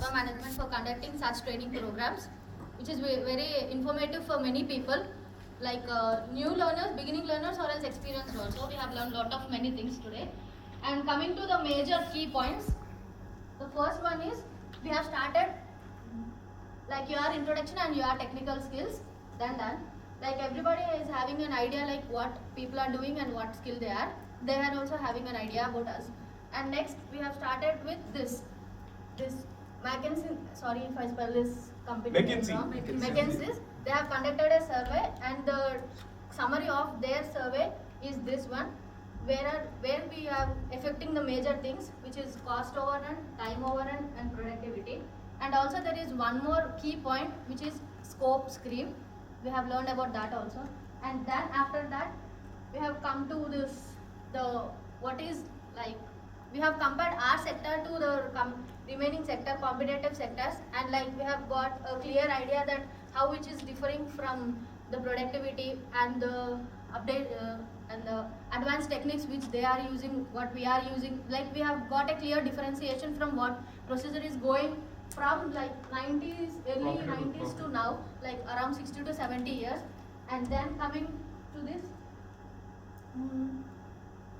Sapa Management for conducting such training programs, which is very informative for many people, like new learners, beginning learners, or else experienced also. We have learned lot of many things today. And coming to the major key points, the first one is we have started like your introduction and your technical skills. Then done. Like everybody is having an idea like what people are doing and what skill they are. They are also having an idea about us. And next we have started with this McKinsey. Sorry if I spell this company wrong. McKinsey. They have conducted a survey, and the summary of their survey is this one, where we are affecting the major things, which is cost overrun, time overrun, and productivity. And also there is one more key point, which is scope creep. We have learned about that also. And then after that, we have come to this, we have compared our sector to the remaining sector, competitive sectors, and like we have got a clear idea that how which is differing from the productivity and the update and the advanced techniques which they are using, what we are using. Like we have got a clear differentiation from what procedure is going from like 90s, early 90s to now, like around 60 to 70 years. And then coming to this,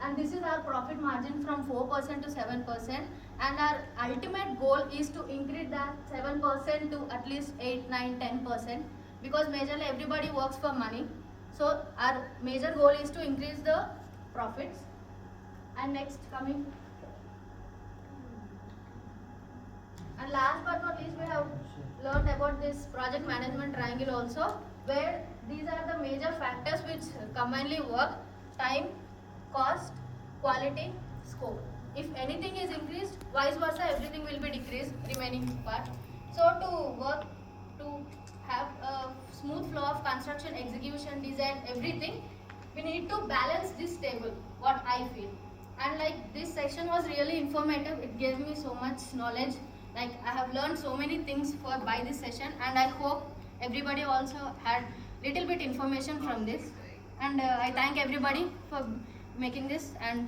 and this is our profit margin from 4% to 7%, and our ultimate goal is to increase that 7% to at least 8, 9, 10%, because majorly everybody works for money. So our major goal is to increase the profits. And next coming, and last but not least, we have learned about this project management triangle also, where these are the major factors which commonly work: time, cost, quality, scope. If anything is increased, vice versa, everything will be decreased, remaining part. So to have a smooth flow of construction, execution, design, everything, we need to balance this table, what I feel. And like this session was really informative. It gave me so much knowledge. Like I have learned so many things by this session, and I hope everybody also had little bit information from this. And I thank everybody for making this. And